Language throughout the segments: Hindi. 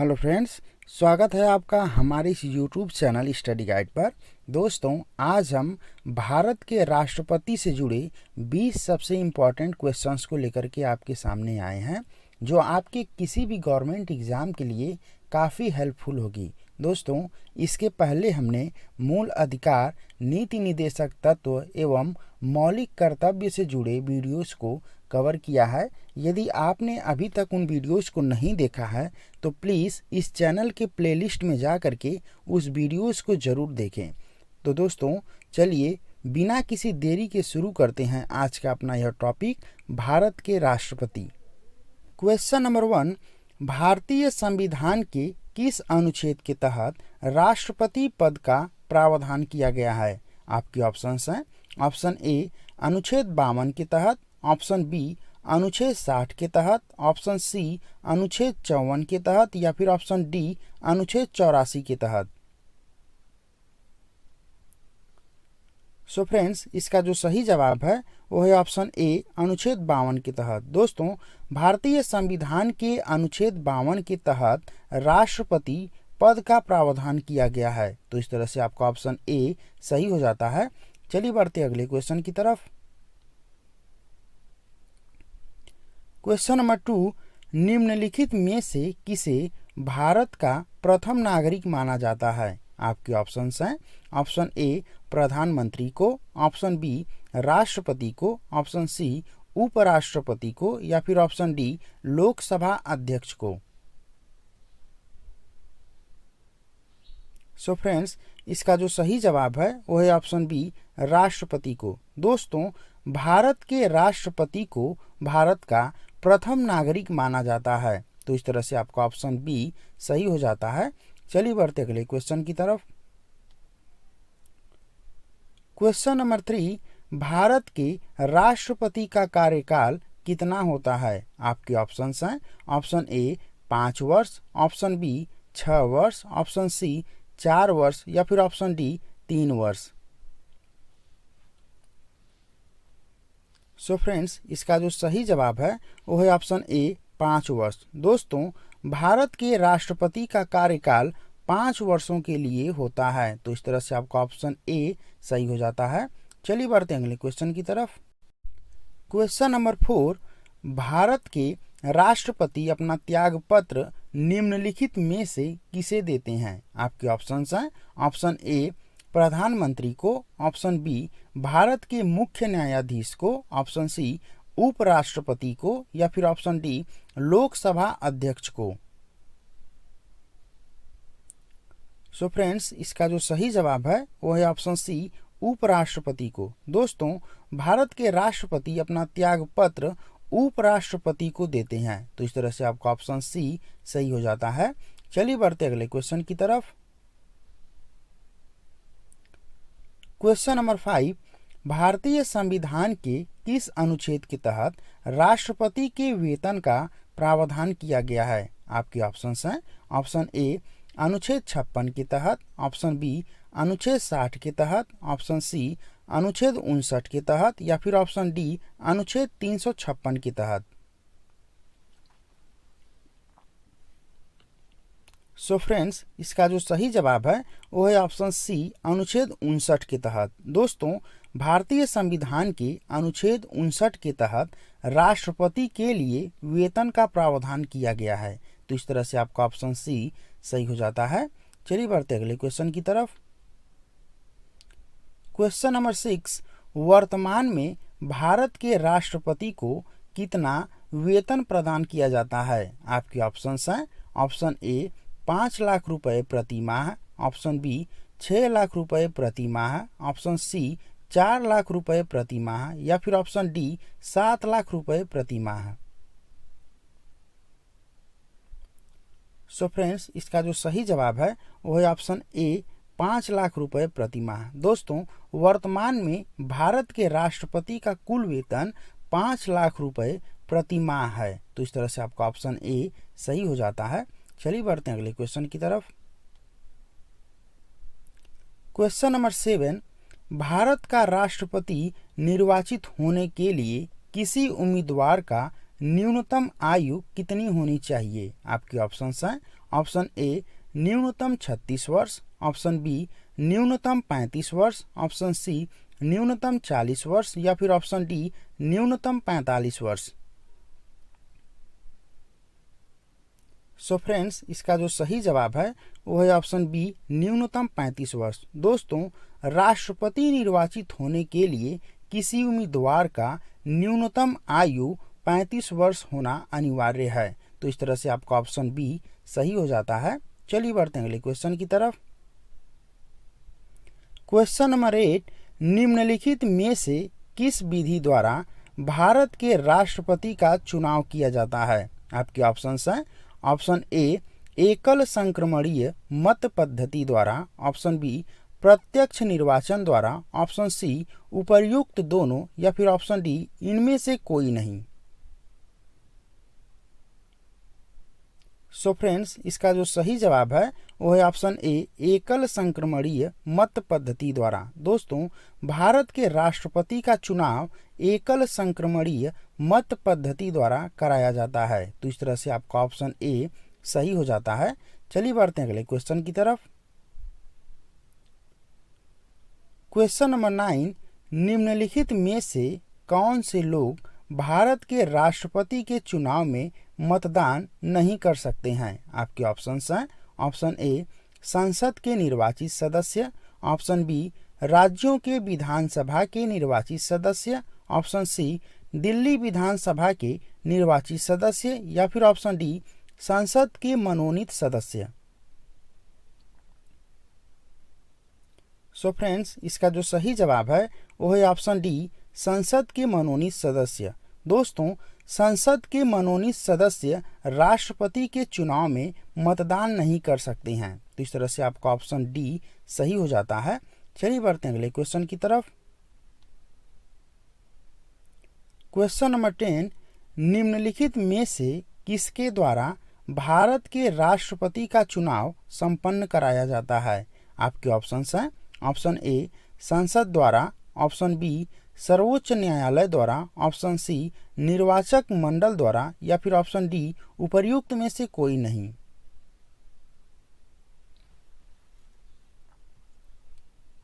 हेलो फ्रेंड्स, स्वागत है आपका हमारे इस यूट्यूब चैनल स्टडी गाइड पर। दोस्तों, आज हम भारत के राष्ट्रपति से जुड़े 20 सबसे इम्पॉर्टेंट क्वेश्चंस को लेकर के आपके सामने आए हैं, जो आपके किसी भी गवर्नमेंट एग्ज़ाम के लिए काफ़ी हेल्पफुल होगी। दोस्तों, इसके पहले हमने मूल अधिकार, नीति निर्देशक तत्व एवं मौलिक कर्तव्य से जुड़े वीडियोस को कवर किया है। यदि आपने अभी तक उन वीडियोस को नहीं देखा है तो प्लीज़ इस चैनल के प्लेलिस्ट में जा करके उस वीडियोस को ज़रूर देखें। तो दोस्तों, चलिए बिना किसी देरी के शुरू करते हैं आज का अपना यह टॉपिक, भारत के राष्ट्रपति। क्वेश्चन नंबर 1, भारतीय संविधान के किस अनुच्छेद के तहत राष्ट्रपति पद का प्रावधान किया गया है? आपके ऑप्शंस हैं। ऑप्शन ए अनुच्छेद 52 के तहत, ऑप्शन बी अनुच्छेद 60 के तहत, ऑप्शन सी अनुच्छेद 54 के तहत या फिर ऑप्शन डी अनुच्छेद 84 के तहत। सो फ्रेंड्स, इसका जो सही जवाब है वो है ऑप्शन ए अनुच्छेद 52 के तहत। दोस्तों, भारतीय संविधान के अनुच्छेद 52 के तहत राष्ट्रपति पद का प्रावधान किया गया है। तो इस तरह से आपका ऑप्शन ए सही हो जाता है। चलिए बढ़ते अगले क्वेश्चन की तरफ। क्वेश्चन नंबर 2, निम्नलिखित में से किसे भारत का प्रथम नागरिक माना जाता है? आपके ऑप्शंस हैं। ऑप्शन ए प्रधानमंत्री को, ऑप्शन बी राष्ट्रपति को, ऑप्शन सी उपराष्ट्रपति को या फिर ऑप्शन डी लोकसभा अध्यक्ष को। सो फ्रेंड्स, इसका जो सही जवाब है वो है ऑप्शन बी राष्ट्रपति को। दोस्तों, भारत के राष्ट्रपति को भारत का प्रथम नागरिक माना जाता है। तो इस तरह से आपका ऑप्शन बी सही हो जाता है। चलिए बढ़ते अगले क्वेश्चन की तरफ। क्वेश्चन नंबर 3, भारत के राष्ट्रपति का कार्यकाल कितना होता है? आपके ऑप्शंस हैं। ऑप्शन ए 5 वर्ष, ऑप्शन बी 6 वर्ष, ऑप्शन सी 4 वर्ष या फिर ऑप्शन डी 3 वर्ष। सो फ्रेंड्स, इसका जो सही जवाब है वो है ऑप्शन ए 5 वर्ष। दोस्तों, भारत के राष्ट्रपति का कार्यकाल 5 वर्षों के लिए होता है। तो इस तरह से आपका ऑप्शन ए सही हो जाता है। चलिए बढ़ते हैं अगले क्वेश्चन की तरफ। क्वेश्चन नंबर 4, भारत के राष्ट्रपति अपना त्याग पत्र निम्नलिखित में से किसे देते हैं? आपके ऑप्शंस हैं। ऑप्शन ए प्रधानमंत्री को, ऑप्शन बी भारत के मुख्य न्यायाधीश को, ऑप्शन सी उपराष्ट्रपति को या फिर ऑप्शन डी लोकसभा अध्यक्ष को। सो फ्रेंड्स, इसका जो सही जवाब है वो है ऑप्शन सी उपराष्ट्रपति को। दोस्तों, भारत के राष्ट्रपति अपना त्याग पत्र उपराष्ट्रपति को देते हैं। तो इस तरह से आपका ऑप्शन सी सही हो जाता है। चलिए बढ़ते अगले क्वेश्चन की तरफ। क्वेश्चन नंबर 5, भारतीय संविधान के किस अनुच्छेद के तहत राष्ट्रपति के वेतन का प्रावधान किया गया है? आपके ऑप्शंस हैं। ऑप्शन ए अनुच्छेद 56 के तहत, ऑप्शन बी अनुच्छेद 60 के तहत, ऑप्शन सी अनुच्छेद 59 के तहत या फिर ऑप्शन डी अनुच्छेद 356 के तहत। सो फ्रेंड्स, इसका जो सही जवाब है वो है ऑप्शन सी अनुच्छेद 59 के तहत। दोस्तों, भारतीय संविधान के अनुच्छेद 59 के तहत राष्ट्रपति के लिए वेतन का प्रावधान किया गया है। तो इस तरह से आपका ऑप्शन सी सही हो जाता है। चलिए बढ़ते अगले क्वेश्चन की तरफ। क्वेश्चन नंबर 6, वर्तमान में भारत के राष्ट्रपति को कितना वेतन प्रदान किया जाता है? आपके ऑप्शंस हैं। ऑप्शन ए 5 लाख रुपए प्रति माह, ऑप्शन बी 6 लाख रुपए प्रति माह, ऑप्शन सी 4 लाख रुपए प्रति माह या फिर ऑप्शन डी 7 लाख रुपए प्रति माह। सो फ्रेंड्स, इसका जो सही जवाब है वो है ऑप्शन ए 5 लाख रुपए प्रति माह। दोस्तों, वर्तमान में भारत के राष्ट्रपति का कुल वेतन 5 लाख रुपए प्रति माह है। तो इस तरह से आपका ऑप्शन ए सही हो जाता है। चलिए बढ़ते हैं अगले क्वेश्चन की तरफ। क्वेश्चन नंबर 7, भारत का राष्ट्रपति निर्वाचित होने के लिए किसी उम्मीदवार का न्यूनतम आयु कितनी होनी चाहिए? आपके ऑप्शंस हैं। ऑप्शन ए न्यूनतम 36 वर्ष, ऑप्शन बी न्यूनतम 35 वर्ष, ऑप्शन सी न्यूनतम 40 वर्ष या फिर ऑप्शन डी न्यूनतम 45 वर्ष। सो फ्रेंड्स, इसका जो सही जवाब है वो है ऑप्शन बी न्यूनतम 35 वर्ष। दोस्तों, राष्ट्रपति निर्वाचित होने के लिए किसी उम्मीदवार का न्यूनतम आयु 35 वर्ष होना अनिवार्य है। तो इस तरह से आपका ऑप्शन बी सही हो जाता है। चलिए बढ़ते हैं अगले क्वेश्चन की तरफ। क्वेश्चन नंबर 8, निम्नलिखित में से किस विधि द्वारा भारत के राष्ट्रपति का चुनाव किया जाता है? आपके ऑप्शंस हैं। ऑप्शन ए एकल संक्रमणीय मत पद्धति द्वारा, ऑप्शन बी प्रत्यक्ष निर्वाचन द्वारा, ऑप्शन सी उपर्युक्त दोनों या फिर ऑप्शन डी इनमें से कोई नहीं। सो फ्रेंड्स, इसका जो सही जवाब है वो है ऑप्शन ए एकल संक्रमणीय मत पद्धति द्वारा। दोस्तों, भारत के राष्ट्रपति का चुनाव एकल संक्रमणीय मत पद्धति द्वारा कराया जाता है। तो इस तरह से आपका ऑप्शन ए सही हो जाता है। चलिए बढ़ते हैं अगले क्वेश्चन की तरफ। क्वेश्चन नंबर 9, निम्नलिखित में से कौन से लोग भारत के राष्ट्रपति के चुनाव में मतदान नहीं कर सकते हैं? आपके ऑप्शंस हैं। ऑप्शन ए संसद के निर्वाचित सदस्य, ऑप्शन बी राज्यों के विधानसभा के निर्वाचित सदस्य, ऑप्शन सी दिल्ली विधानसभा के निर्वाचित सदस्य या फिर ऑप्शन डी संसद के मनोनीत सदस्य। सो फ्रेंड्स, इसका जो सही जवाब है वो है ऑप्शन डी संसद के मनोनीत सदस्य। दोस्तों, संसद के मनोनीत सदस्य राष्ट्रपति के चुनाव में मतदान नहीं कर सकते हैं। तो इस तरह से आपका ऑप्शन डी सही हो जाता है। चलिए बढ़ते हैं अगले क्वेश्चन की तरफ। क्वेश्चन नंबर 10, निम्नलिखित में से किसके द्वारा भारत के राष्ट्रपति का चुनाव संपन्न कराया जाता है? आपके ऑप्शंस हैं। ऑप्शन ए संसद द्वारा, ऑप्शन बी सर्वोच्च न्यायालय द्वारा, ऑप्शन सी निर्वाचक मंडल द्वारा या फिर ऑप्शन डी उपर्युक्त में से कोई नहीं।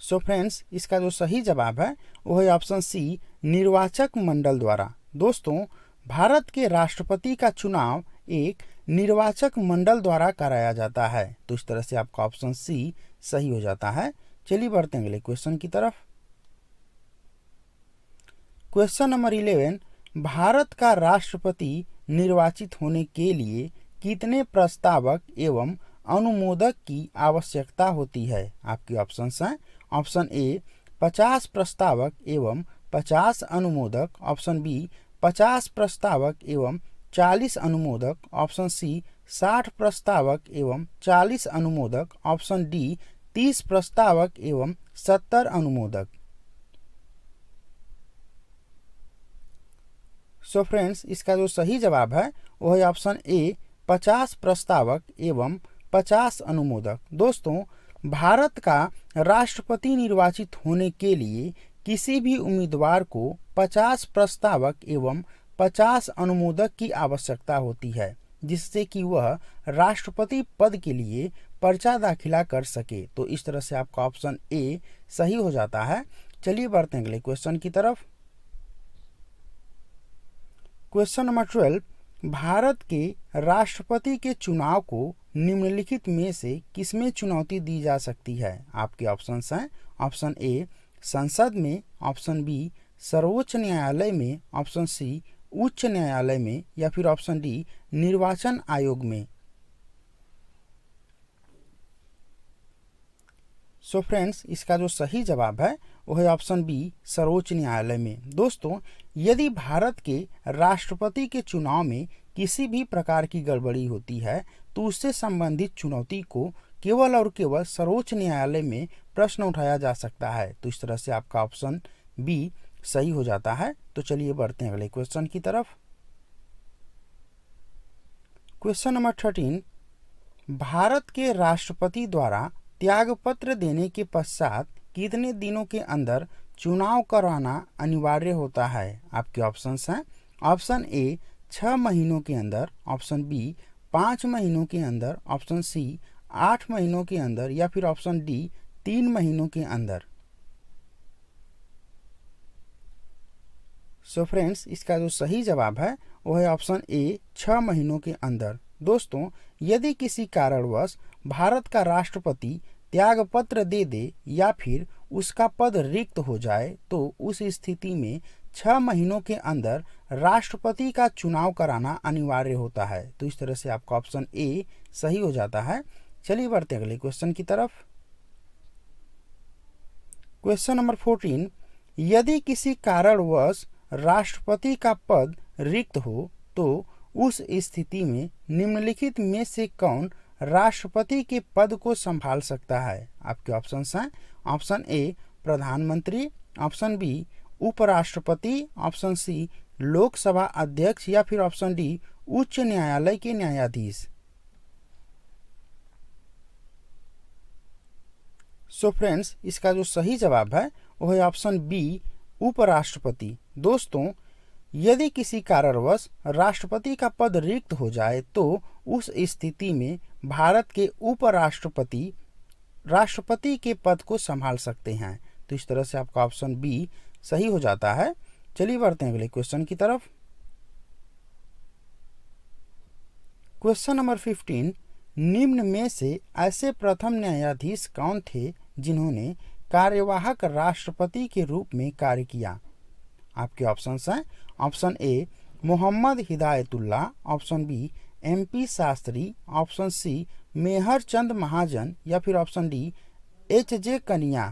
सो फ्रेंड्स, इसका जो सही जवाब है वो है ऑप्शन सी निर्वाचक मंडल द्वारा। दोस्तों, भारत के राष्ट्रपति का चुनाव एक निर्वाचक मंडल द्वारा कराया जाता है। तो इस तरह से आपका ऑप्शन सी सही हो जाता है। चलिए बढ़ते हैं अगले क्वेश्चन की तरफ। क्वेश्चन नंबर 11, भारत का राष्ट्रपति निर्वाचित होने के लिए कितने प्रस्तावक एवं अनुमोदक की आवश्यकता होती है? आपके ऑप्शंस हैं। ऑप्शन ए 50 प्रस्तावक एवं 50 अनुमोदक, ऑप्शन बी 50 प्रस्तावक एवं 40 अनुमोदक, ऑप्शन सी 60 प्रस्तावक एवं 40 अनुमोदक, ऑप्शन डी 30 प्रस्तावक एवं 70 अनुमोदक। सो फ्रेंड्स, इसका जो सही जवाब है वो है ऑप्शन ए 50 प्रस्तावक एवं 50 अनुमोदक। दोस्तों, भारत का राष्ट्रपति निर्वाचित होने के लिए किसी भी उम्मीदवार को 50 प्रस्तावक एवं 50 अनुमोदक की आवश्यकता होती है, जिससे कि वह राष्ट्रपति पद के लिए पर्चा दाखिला कर सके। तो इस तरह से आपका ऑप्शन ए सही हो जाता है। चलिए बढ़ते हैं अगले क्वेश्चन की तरफ। क्वेश्चन नंबर 12, भारत के राष्ट्रपति के चुनाव को निम्नलिखित में से किसमें चुनौती दी जा सकती है? आपके ऑप्शंस हैं। ऑप्शन ए संसद में, ऑप्शन बी सर्वोच्च न्यायालय में, ऑप्शन सी उच्च न्यायालय में या फिर ऑप्शन डी निर्वाचन आयोग में। सो फ्रेंड्स, इसका जो सही जवाब है वो है ऑप्शन बी सर्वोच्च न्यायालय में। दोस्तों, यदि भारत के राष्ट्रपति के चुनाव में किसी भी प्रकार की गड़बड़ी होती है तो उससे संबंधित चुनौती को केवल और केवल सर्वोच्च न्यायालय में प्रश्न उठाया जा सकता है। तो इस तरह से आपका ऑप्शन बी सही हो जाता है। तो चलिए बढ़ते हैं अगले क्वेश्चन की तरफ। क्वेश्चन नंबर 13, भारत के राष्ट्रपति द्वारा त्यागपत्र देने के पश्चात कितने दिनों के अंदर चुनाव करवाना अनिवार्य होता है? आपके ऑप्शंस हैं। ऑप्शन ए 6 महीनों के अंदर, ऑप्शन बी 5 महीनों के अंदर, ऑप्शन सी 8 महीनों के अंदर, या फिर ऑप्शन डी 3 महीनों के अंदर। सो फ्रेंड्स, इसका जो सही जवाब है वो है ऑप्शन ए 6 महीनों के अंदर। दोस्तों, यदि किसी कारणवश भारत का राष्ट्रपति त्यागपत्र दे दे या फिर उसका पद रिक्त हो जाए तो उस स्थिति में 6 महीनों के अंदर राष्ट्रपति का चुनाव कराना अनिवार्य होता है। तो इस तरह से आपका ऑप्शन ए सही हो जाता है। चलिए बढ़ते हैं अगले क्वेश्चन की तरफ। क्वेश्चन नंबर 14, यदि किसी कारणवश राष्ट्रपति का पद रिक्त हो तो उस स्थिति में निम्नलिखित में से कौन राष्ट्रपति के पद को संभाल सकता है? आपके ऑप्शंस हैं, ऑप्शन ए प्रधानमंत्री, ऑप्शन बी उपराष्ट्रपति, ऑप्शन सी लोकसभा अध्यक्ष, या फिर ऑप्शन डी उच्च न्यायालय के न्यायाधीश। सो फ्रेंड्स, इसका जो सही जवाब है वो है ऑप्शन बी उपराष्ट्रपति। दोस्तों, यदि किसी कारणवश राष्ट्रपति का पद रिक्त हो जाए तो उस स्थिति में भारत के उपराष्ट्रपति राष्ट्रपति के पद को संभाल सकते हैं। तो इस तरह से आपका ऑप्शन बी सही हो जाता है। चलिए बढ़ते हैं अगले क्वेश्चन की तरफ। क्वेश्चन नंबर 15, निम्न में से ऐसे प्रथम न्यायाधीश कौन थे जिन्होंने कार्यवाहक राष्ट्रपति के रूप में कार्य किया? आपके ऑप्शंस हैं, option A Mohammad Hidayatullah, option B MP Shastri, option C Mehr Chand Mahajan, या फिर ऑप्शन डी एचजे कनिया।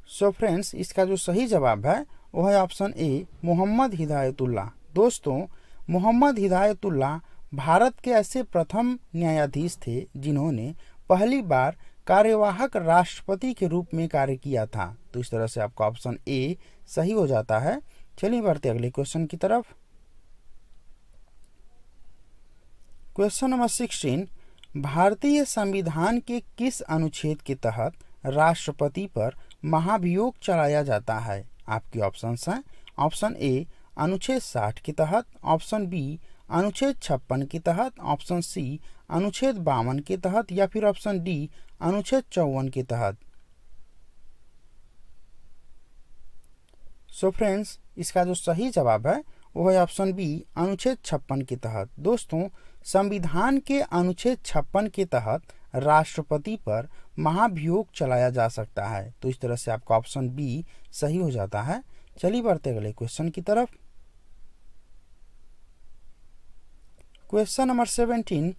सो फ्रेंड्स, इसका जो सही जवाब है वो है ऑप्शन ए मोहम्मद हिदायतुल्लाह। दोस्तों, मोहम्मद हिदायतुल्लाह भारत के ऐसे प्रथम न्यायाधीश थे जिन्होंने पहली बार कार्यवाहक राष्ट्रपति के रूप में कार्य किया था। तो इस तरह से आपका ऑप्शन ए सही हो जाता है। चलिए बढ़ते अगले क्वेश्चन की तरफ। क्वेश्चन नंबर 16, भारतीय संविधान के किस अनुच्छेद के तहत राष्ट्रपति पर महाभियोग चलाया जाता है? आपके ऑप्शंस हैं, ऑप्शन ए अनुच्छेद 60 के तहत, ऑप्शन बी अनुच्छेद 56 के तहत, ऑप्शन सी अनुच्छेद 52 के तहत, या फिर ऑप्शन डी अनुच्छेद 54 के तहत। सो फ्रेंड्स, इसका जो सही जवाब है वो है ऑप्शन बी अनुच्छेद 56 के तहत। दोस्तों, संविधान के अनुच्छेद 56 के तहत राष्ट्रपति पर महाभियोग चलाया जा सकता है। तो इस तरह से आपका ऑप्शन बी सही हो जाता है। चलिए बढ़ते अगले क्वेश्चन की तरफ। क्वेश्चन नंबर 17,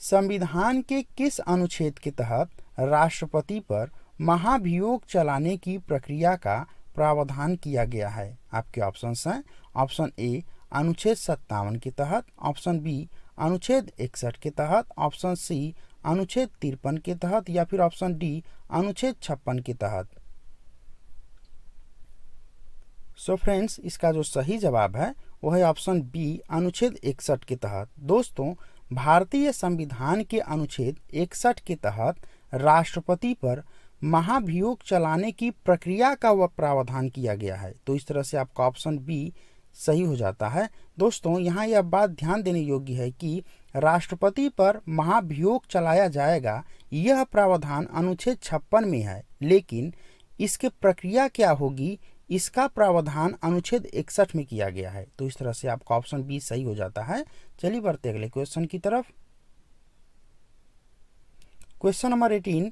संविधान के किस अनुच्छेद के तहत राष्ट्रपति पर महाभियोग चलाने की प्रक्रिया का प्रावधान किया गया है? आपके ऑप्शंस हैं, ऑप्शन ए अनुच्छेद 57 के तहत, ऑप्शन बी अनुच्छेद 61 के तहत, ऑप्शन सी अनुच्छेद 53 के तहत, या फिर ऑप्शन डी अनुच्छेद 56 के तहत। सो फ्रेंड्स, इसका जो सही जवाब है वो है ऑप्शन बी अनुच्छेद 61 के तहत। दोस्तों, भारतीय संविधान के अनुच्छेद 61 के तहत राष्ट्रपति पर महाभियोग चलाने की प्रक्रिया का वह प्रावधान किया गया है। तो इस तरह से आपका ऑप्शन बी सही हो जाता है। दोस्तों, यहाँ यह बात ध्यान देने योग्य है कि राष्ट्रपति पर महाभियोग चलाया जाएगा, यह प्रावधान अनुच्छेद 56 में है, लेकिन इसके प्रक्रिया क्या होगी इसका प्रावधान अनुच्छेद 61 में किया गया है। तो इस तरह से आपका ऑप्शन बी सही हो जाता है। चलिए बढ़ते अगले क्वेश्चन की तरफ। क्वेश्चन नंबर 18,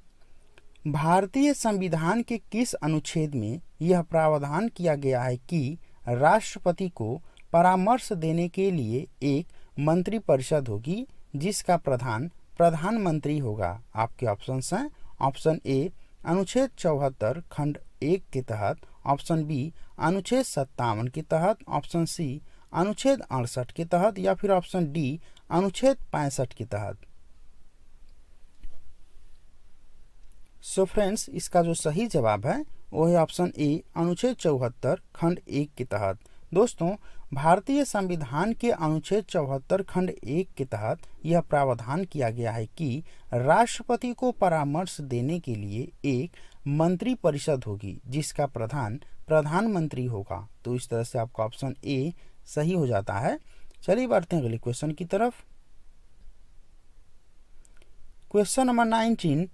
भारतीय संविधान के किस अनुच्छेद में यह प्रावधान किया गया है कि राष्ट्रपति को परामर्श देने के लिए एक मंत्रिपरिषद होगी जिसका प्रधान प्रधानमंत्री होगा? आपके ऑप्शंस हैं, ऑप्शन ए अनुच्छेद 74 खंड 1 के तहत, ऑप्शन बी अनुच्छेद 57 के तहत, ऑप्शन सी अनुच्छेद 68 के तहत, या फिर ऑप्शन डी अनुच्छेद 65 के तहत। सो फ्रेंड्स, इसका जो सही जवाब है वो है ऑप्शन ए अनुच्छेद 74 खंड 1 के तहत। दोस्तों, भारतीय संविधान के अनुच्छेद 74 खंड 1 के तहत यह प्रावधान किया गया है कि राष्ट्रपति को परामर्श देने के लिए एक मंत्रिपरिषद होगी जिसका प्रधान प्रधानमंत्री होगा। तो इस तरह से आपका ऑप्शन ए सही हो जाता है। चलिए बढ़ते हैं अगले क्वेश्चन की तरफ। क्वेश्चन नंबर 19,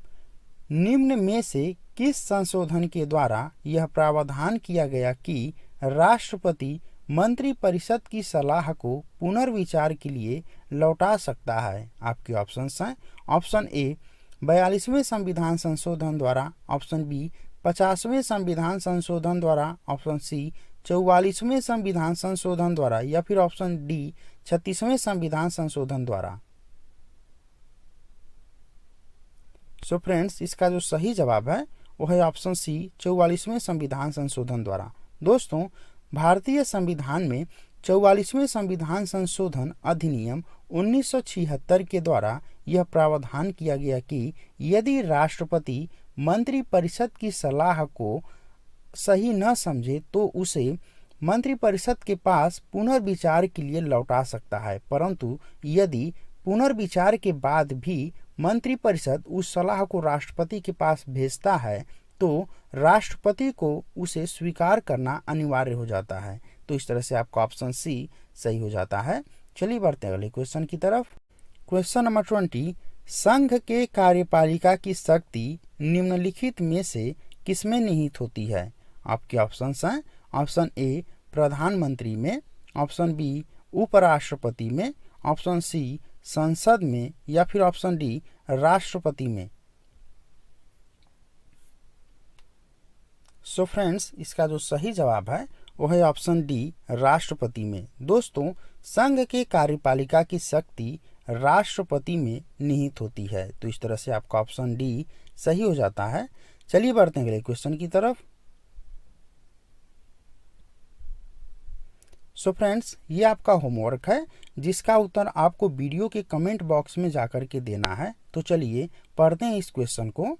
निम्न में से किस संशोधन के द्वारा यह प्रावधान किया गया कि राष्ट्रपति मंत्रिपरिषद की सलाह को पुनर्विचार के लिए लौटा सकता है? आपके ऑप्शंस हैं। ऑप्शन ए 42वें संविधान संशोधन द्वारा, ऑप्शन बी 50वें संविधान संशोधन द्वारा, ऑप्शन सी 44वें संविधान संशोधन द्वारा, या फिर ऑप्शन डी 36वें संविधान संशोधन द्वारा। सो फ्रेंड्स, इसका जो सही जवाब है वो है ऑप्शन सी 44वें संविधान संशोधन द्वारा। दोस्तों, भारतीय संविधान में 44वें संविधान संशोधन अधिनियम 1976 के द्वारा यह प्रावधान किया गया कि यदि राष्ट्रपति मंत्रिपरिषद की सलाह को सही न समझे तो उसे मंत्रिपरिषद के पास पुनर्विचार के लिए लौटा सकता है, परंतु यदि पुनर्विचार के बाद भी मंत्रिपरिषद उस सलाह को राष्ट्रपति के पास भेजता है तो राष्ट्रपति को उसे स्वीकार करना अनिवार्य हो जाता है। तो इस तरह से आपका ऑप्शन सी सही हो जाता है। चलिए बढ़ते हैं अगले क्वेश्चन की तरफ। क्वेश्चन नंबर 20, संघ के कार्यपालिका की शक्ति निम्नलिखित में से किसमें निहित होती है? आपके ऑप्शंस हैं। ऑप्शन ए प्रधानमंत्री में, ऑप्शन बी उपराष्ट्रपति में, ऑप्शन सी संसद में, या फिर ऑप्शन डी राष्ट्रपति में। सो फ्रेंड्स, इसका जो सही जवाब है वो है ऑप्शन डी राष्ट्रपति में। दोस्तों, संघ के कार्यपालिका की शक्ति राष्ट्रपति में निहित होती है। तो इस तरह से आपका ऑप्शन डी सही हो जाता है। चलिए बढ़ते हैं अगले क्वेश्चन की तरफ। सो फ्रेंड्स, ये आपका होमवर्क है जिसका उत्तर आपको वीडियो के कमेंट बॉक्स में जाकर के देना है। तो चलिए पढ़ते हैं इस क्वेश्चन को।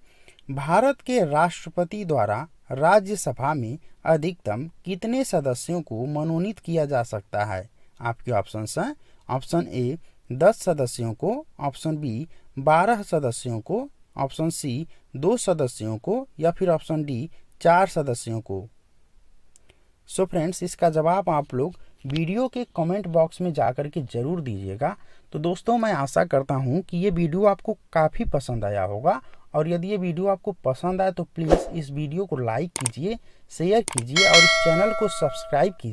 भारत के राष्ट्रपति द्वारा राज्यसभा में अधिकतम कितने सदस्यों को मनोनीत किया जा सकता है? आपके ऑप्शंस हैं। ऑप्शन ए 10 सदस्यों को, ऑप्शन बी 12 सदस्यों को, ऑप्शन सी 2 सदस्यों को, या फिर ऑप्शन डी 4 सदस्यों को। सो फ्रेंड्स, इसका जवाब आप लोग वीडियो के कमेंट बॉक्स में जाकर के जरूर दीजिएगा। तो दोस्तों, मैं आशा करता हूँ कि ये वीडियो आपको काफ़ी पसंद आया होगा, और यदि ये वीडियो आपको पसंद आए तो प्लीज़ इस वीडियो को लाइक कीजिए, शेयर कीजिए और इस चैनल को सब्सक्राइब कीजिए।